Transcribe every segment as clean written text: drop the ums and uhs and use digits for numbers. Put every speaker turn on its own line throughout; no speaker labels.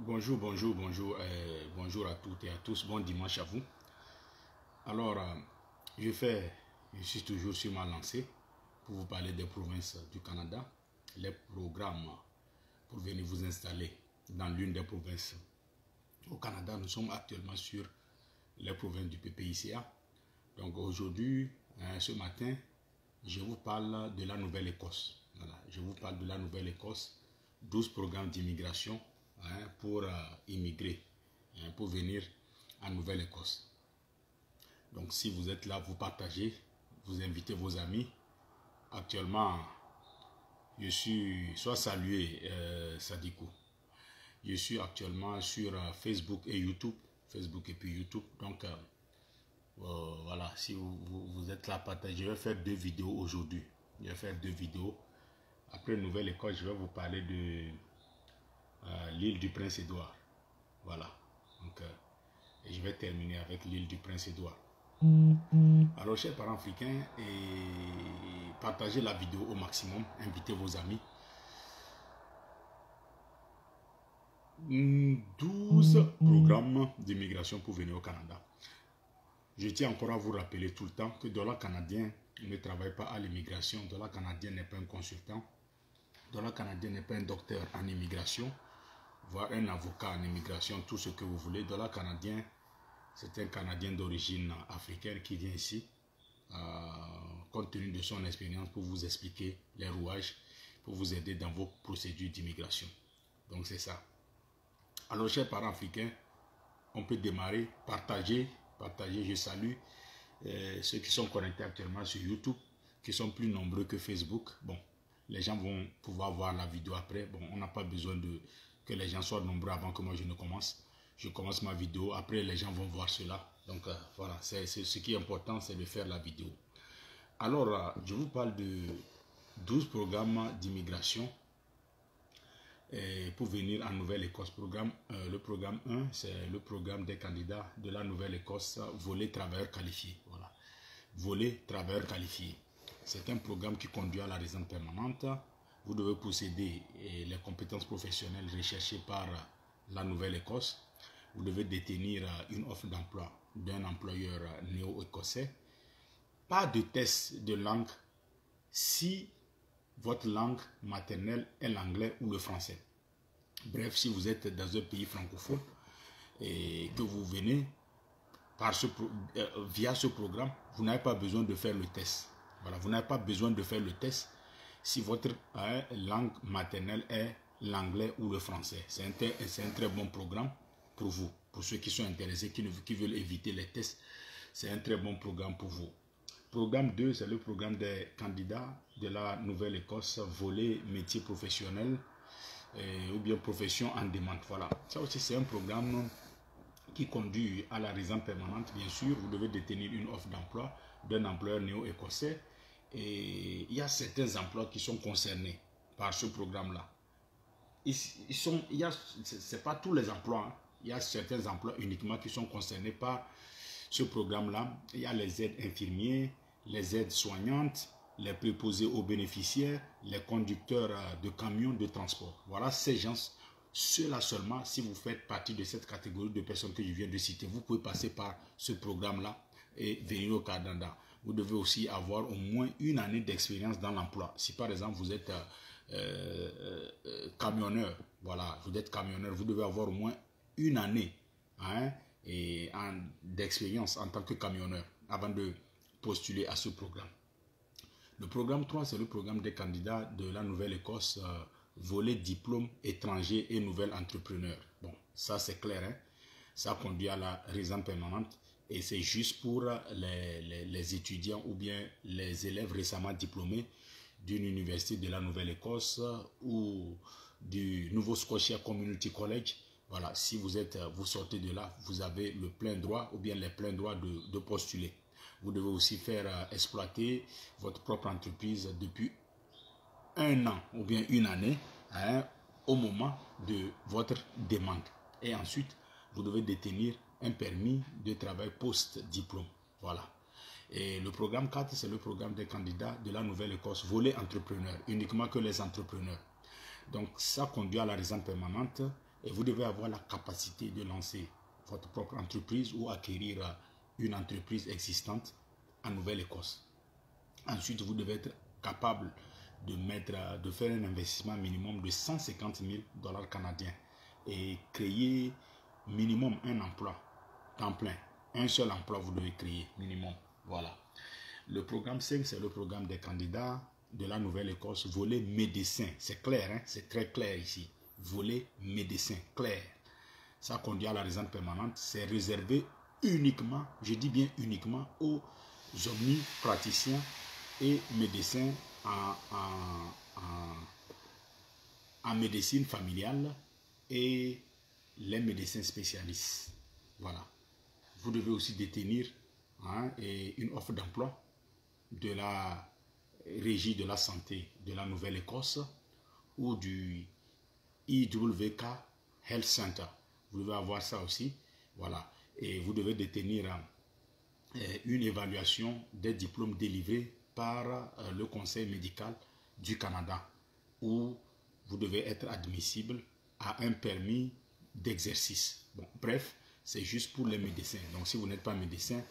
Bonjour, bonjour, bonjour, bonjour à toutes et à tous. Bon dimanche à vous. Alors, je suis toujours sur ma lancée pour vous parler des provinces du Canada, les programmes pour venir vous installer dans l'une des provinces au Canada. Nous sommes actuellement sur les provinces du PPICA. Donc aujourd'hui, ce matin, je vous parle de la Nouvelle-Écosse. Voilà, je vous parle de la Nouvelle-Écosse, 12 programmes d'immigration pour immigrer, pour venir en Nouvelle-Écosse. Donc si vous êtes là, vous partagez, vous invitez vos amis. Actuellement, je suis, soit salué Sadikou, je suis actuellement sur Facebook et YouTube, Facebook et puis YouTube. Donc voilà, si vous êtes là, partagez. Je vais faire 2 vidéos aujourd'hui. Je vais faire 2 vidéos. Après Nouvelle-Écosse, je vais vous parler de l'île du Prince-Édouard. Voilà. Donc, et je vais terminer avec l'île du Prince-Édouard. Alors, chers parents africains, partagez la vidéo au maximum. Invitez vos amis. 12 programmes d'immigration pour venir au Canada. Je tiens encore à vous rappeler tout le temps que Dollar Canadien ne travaille pas à l'immigration. Dollar Canadien n'est pas un consultant. Dollar Canadien n'est pas un docteur en immigration, voire un avocat en immigration, tout ce que vous voulez. Dollar Canadien, c'est un Canadien d'origine africaine qui vient ici, compte tenu de son expérience, pour vous expliquer les rouages, pour vous aider dans vos procédures d'immigration. Donc c'est ça. Alors, chers parents africains, on peut démarrer, partager, je salue ceux qui sont connectés actuellement sur YouTube, qui sont plus nombreux que Facebook. Bon, les gens vont pouvoir voir la vidéo après. Bon, on n'a pas besoin que les gens soient nombreux avant que moi je ne commence. Je commence ma vidéo, après les gens vont voir cela. Donc voilà, ce qui est important, c'est de faire la vidéo. Alors, je vous parle de 12 programmes d'immigration pour venir en Nouvelle-Écosse. Le programme 1, c'est le programme des candidats de la Nouvelle-Écosse, volet travailleurs qualifiés. Voilà. Volet travailleurs qualifiés. C'est un programme qui conduit à la résidence permanente. Vous devez posséder les compétences professionnelles recherchées par la Nouvelle-Écosse. Vous devez détenir une offre d'emploi d'un employeur néo-écossais. Pas de test de langue si votre langue maternelle est l'anglais ou le français. Bref, si vous êtes dans un pays francophone et que vous venez via ce programme, vous n'avez pas besoin de faire le test. Voilà, vous n'avez pas besoin de faire le test si votre langue maternelle est l'anglais ou le français. C'est un très bon programme pour vous, pour ceux qui sont intéressés, qui veulent éviter les tests. C'est un très bon programme pour vous. Programme 2, c'est le programme des candidats de la Nouvelle-Écosse, volet métier professionnel ou bien profession en demande. Voilà, ça aussi c'est un programme qui conduit à la résidence permanente. Bien sûr, vous devez détenir une offre d'emploi d'un employeur néo-écossais. Et il y a certains emplois qui sont concernés par ce programme-là. C'est pas tous les emplois. Hein. Il y a certains emplois uniquement qui sont concernés par ce programme-là. Il y a les aides infirmiers, les aides soignantes, les préposés aux bénéficiaires, les conducteurs de camions de transport. Voilà ces gens. Ceux-là seulement, si vous faites partie de cette catégorie de personnes que je viens de citer, vous pouvez passer par ce programme-là et venir au Canada. Vous devez aussi avoir au moins une année d'expérience dans l'emploi. Si par exemple vous êtes camionneur, voilà, vous êtes camionneur, vous devez avoir au moins une année d'expérience en tant que camionneur avant de postuler à ce programme. Le programme 3, c'est le programme des candidats de la Nouvelle-Écosse, volet diplôme étranger et nouvel entrepreneur. Bon, ça c'est clair, hein? Ça conduit à la résidence permanente et c'est juste pour les étudiants ou bien les élèves récemment diplômés d'une université de la Nouvelle-Écosse ou du Nouveau Scotia Community College. Voilà, si vous sortez de là, vous avez le plein droit ou bien les pleins droits de postuler. Vous devez aussi faire exploiter votre propre entreprise depuis 1 an ou bien une année au moment de votre demande. Et ensuite, vous devez détenir un permis de travail post-diplôme. Voilà. Et le programme 4, c'est le programme des candidats de la Nouvelle-Écosse, volet entrepreneur, uniquement que les entrepreneurs. Donc, ça conduit à la résidence permanente. Et vous devez avoir la capacité de lancer votre propre entreprise ou acquérir une entreprise existante en Nouvelle-Écosse. Ensuite, vous devez être capable de faire un investissement minimum de 150 000 $ canadiens et créer minimum un emploi temps plein. Un seul emploi vous devez créer minimum. Voilà. Le programme 5, c'est le programme des candidats de la Nouvelle-Écosse, volet médecin. C'est clair, hein? C'est très clair ici. Volet médecin, clair. Ça conduit à la résidence permanente. C'est réservé uniquement, je dis bien uniquement, aux omnipraticiens et médecins en médecine familiale et les médecins spécialistes. Voilà. Vous devez aussi détenir une offre d'emploi de la Régie de la santé de la Nouvelle-Écosse ou du IWK Health Center. Vous devez avoir ça aussi. Voilà. Et vous devez détenir une évaluation des diplômes délivrés par le Conseil médical du Canada, où vous devez être admissible à un permis d'exercice. Bon, bref, c'est juste pour les médecins. Donc, si vous n'êtes pas médecin,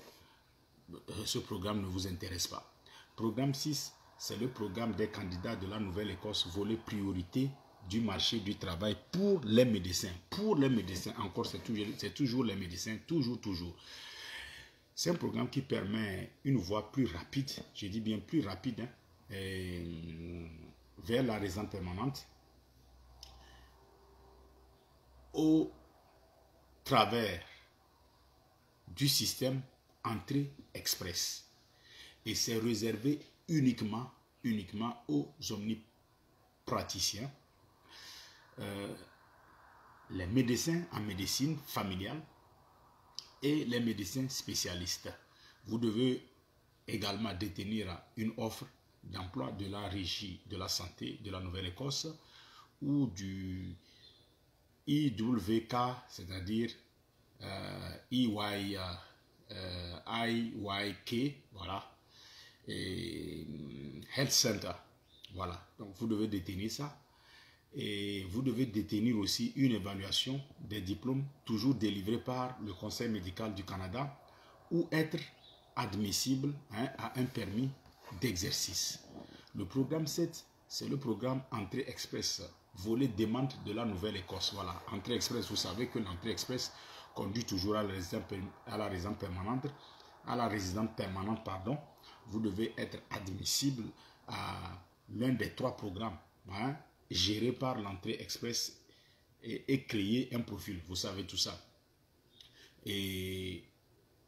ce programme ne vous intéresse pas. Programme 6, c'est le programme des candidats de la Nouvelle-Écosse, volet priorité du marché du travail pour les médecins. Pour les médecins, encore, c'est toujours les médecins, toujours. C'est un programme qui permet une voie plus rapide, je dis bien plus rapide, vers la résidence permanente au travers du système entrée express. Et c'est réservé uniquement aux omnipraticiens, les médecins en médecine familiale et les médecins spécialistes. Vous devez également détenir une offre d'emploi de la Régie de la santé de la Nouvelle-Écosse ou du IWK, c'est-à-dire IYK, voilà, et Health Center. Voilà, donc vous devez détenir ça. Et vous devez détenir aussi une évaluation des diplômes toujours délivrés par le Conseil médical du Canada ou être admissible à un permis d'exercice. Le programme 7, c'est le programme Entrée Express, volet demande de la Nouvelle-Écosse. Voilà, Entrée Express, vous savez que l'Entrée Express conduit toujours à la résidence permanente, pardon. Vous devez être admissible à l'un des 3 programmes géré par l'Entrée Express et créer un profil. Vous savez tout ça. Et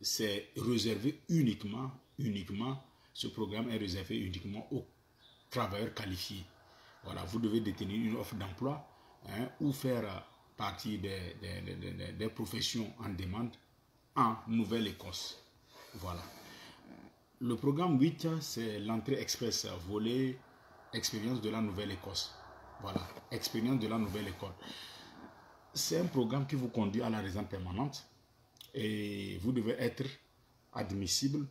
c'est réservé uniquement, ce programme est réservé uniquement aux travailleurs qualifiés. Voilà, vous devez détenir une offre d'emploi ou faire partie des professions en demande en Nouvelle-Écosse. Voilà. Le programme 8, c'est l'Entrée Express, volet expérience de la Nouvelle-Écosse. Voilà, expérience de la Nouvelle-École. C'est un programme qui vous conduit à la résidence permanente et vous devez être admissible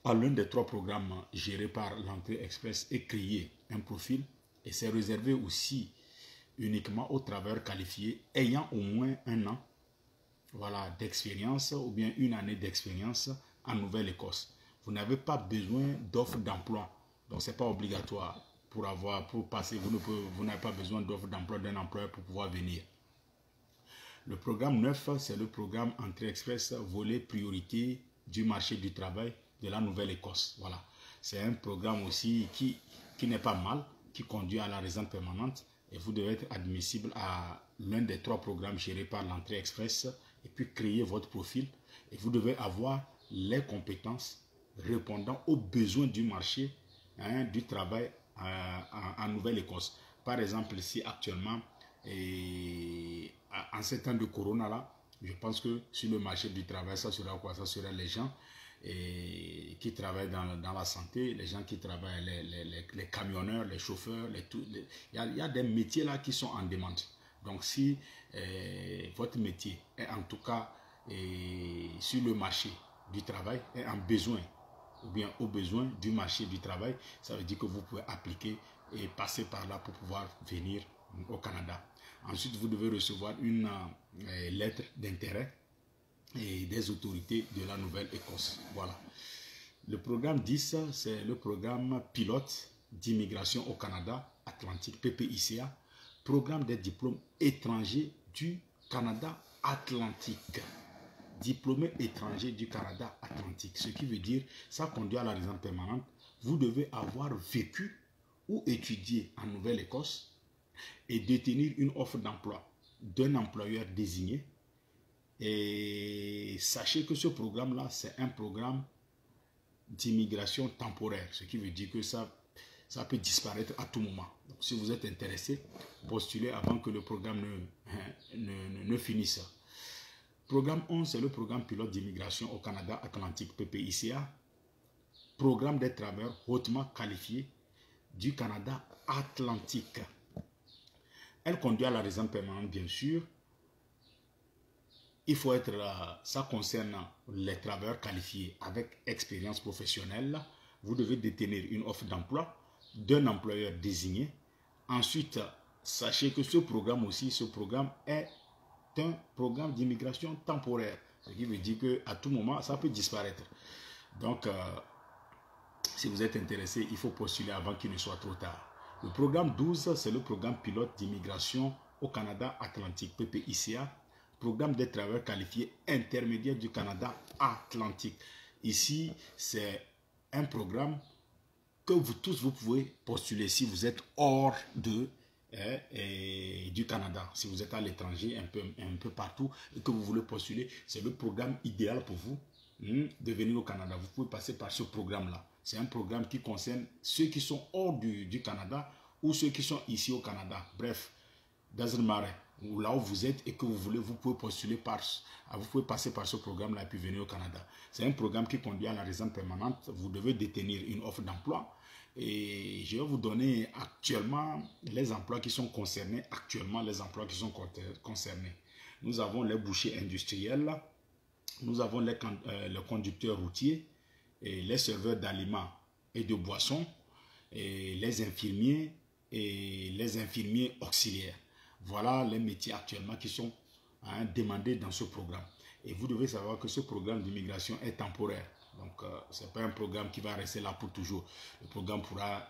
à l'un des 3 programmes gérés par l'Entrée Express et créer un profil. Et c'est réservé aussi uniquement aux travailleurs qualifiés ayant au moins 1 an d'expérience ou bien 1 année d'expérience en Nouvelle-Écosse. Vous n'avez pas besoin d'offre d'emploi, donc ce n'est pas obligatoire. Pour passer, vous n'avez pas besoin d'offre d'emploi d'un employeur pour pouvoir venir. Le programme 9, c'est le programme Entrée Express, volet priorité du marché du travail de la Nouvelle-Écosse. Voilà. C'est un programme aussi qui n'est pas mal, qui conduit à la résidence permanente et vous devez être admissible à l'un des 3 programmes gérés par l'Entrée Express et puis créer votre profil. Et vous devez avoir les compétences répondant aux besoins du marché du travail en Nouvelle-Écosse. Par exemple, ici actuellement, en ces temps de corona là, je pense que sur le marché du travail, ça sera quoi? Ça sera les gens qui travaillent dans la santé, les gens qui travaillent, les camionneurs, les chauffeurs, il y a des métiers là qui sont en demande. Donc si votre métier est en tout cas sur le marché du travail, est en besoin ou bien au besoin du marché du travail, ça veut dire que vous pouvez appliquer et passer par là pour pouvoir venir au Canada. Ensuite, vous devez recevoir une lettre d'intérêt et des autorités de la Nouvelle-Écosse. Voilà. Le programme 10, c'est le programme pilote d'immigration au Canada Atlantique, PPICA, programme des diplômes étrangers du Canada Atlantique. Diplômé étranger du Canada Atlantique. Ce qui veut dire, ça conduit à la résidence permanente. Vous devez avoir vécu ou étudié en Nouvelle-Écosse et détenir une offre d'emploi d'un employeur désigné. Et sachez que ce programme-là, c'est un programme d'immigration temporaire. Ce qui veut dire que ça peut disparaître à tout moment. Donc, si vous êtes intéressé, postulez avant que le programme ne finisse. Programme 11, c'est le programme pilote d'immigration au Canada Atlantique, PPICA. Programme des travailleurs hautement qualifiés du Canada Atlantique. Elle conduit à la résidence permanente, bien sûr. Il faut être, ça concerne les travailleurs qualifiés avec expérience professionnelle. Vous devez détenir une offre d'emploi d'un employeur désigné. Ensuite, sachez que ce programme aussi, ce programme est un programme d'immigration temporaire. Ce qui veut dire qu'à tout moment, ça peut disparaître. Donc, si vous êtes intéressé, il faut postuler avant qu'il ne soit trop tard. Le programme 12, c'est le programme pilote d'immigration au Canada Atlantique, PPICA. Programme des travailleurs qualifiés intermédiaires du Canada Atlantique. Ici, c'est un programme que vous tous, vous pouvez postuler si vous êtes hors du Canada. Si vous êtes à l'étranger, un peu partout, et que vous voulez postuler, c'est le programme idéal pour vous de venir au Canada. Vous pouvez passer par ce programme-là. C'est un programme qui concerne ceux qui sont hors du Canada ou ceux qui sont ici au Canada. Bref, doesn't matter. Ou là où vous êtes et que vous voulez, vous pouvez postuler vous pouvez passer par ce programme-là et puis venir au Canada. C'est un programme qui conduit à la résidence permanente. Vous devez détenir une offre d'emploi. Et je vais vous donner actuellement les emplois qui sont concernés. Nous avons les bouchers industriels, nous avons les conducteurs routiers, et les serveurs d'aliments et de boissons, et les infirmiers auxiliaires. Voilà les métiers actuellement qui sont demandés dans ce programme. Et vous devez savoir que ce programme d'immigration est temporaire. Donc, ce n'est pas un programme qui va rester là pour toujours. Le programme pourra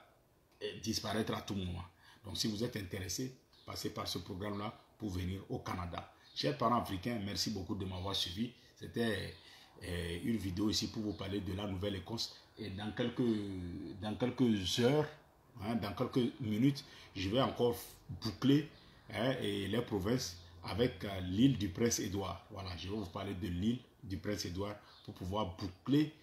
disparaître à tout moment. Donc, si vous êtes intéressé, passez par ce programme-là pour venir au Canada. Chers parents africains, merci beaucoup de m'avoir suivi. C'était une vidéo ici pour vous parler de la Nouvelle-Écosse. Et dans quelques heures, dans quelques minutes, je vais encore boucler et les provinces avec l'île du Prince-Édouard. Voilà, je vais vous parler de l'île du Prince-Édouard pour pouvoir boucler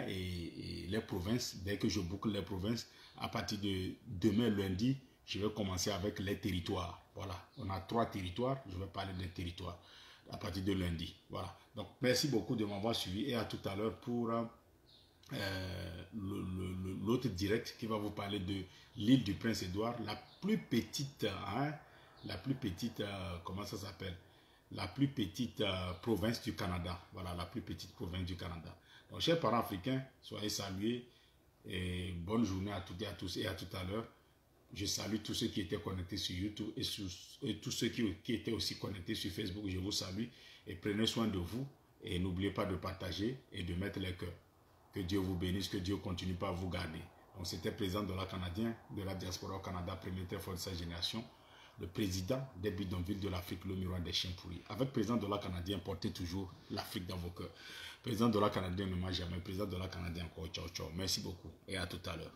et les provinces. Dès que je boucle les provinces, à partir de demain lundi, je vais commencer avec les territoires. Voilà, on a 3 territoires, je vais parler des territoires à partir de lundi. Voilà, donc merci beaucoup de m'avoir suivi et à tout à l'heure pour l'autre direct qui va vous parler de l'île du Prince-Édouard, la plus petite, comment ça s'appelle, la plus petite province du Canada. Voilà, la plus petite province du Canada. Donc, chers parents africains, soyez salués et bonne journée à toutes et à tous et à tout à l'heure. Je salue tous ceux qui étaient connectés sur YouTube et tous ceux qui étaient aussi connectés sur Facebook. Je vous salue et prenez soin de vous et n'oubliez pas de partager et de mettre les cœurs. Que Dieu vous bénisse, que Dieu continue par vous garder. Donc, c'était le président de la Canadien, de la diaspora au Canada, premier très fort de sa génération, le président des bidonvilles de l'Afrique, le miroir des chiens pourris. Avec le président de la Canadien, portez toujours l'Afrique dans vos cœurs. Président de la Canadien ne m'a jamais. Président de la Canadien encore. Ciao, ciao. Merci beaucoup et à tout à l'heure.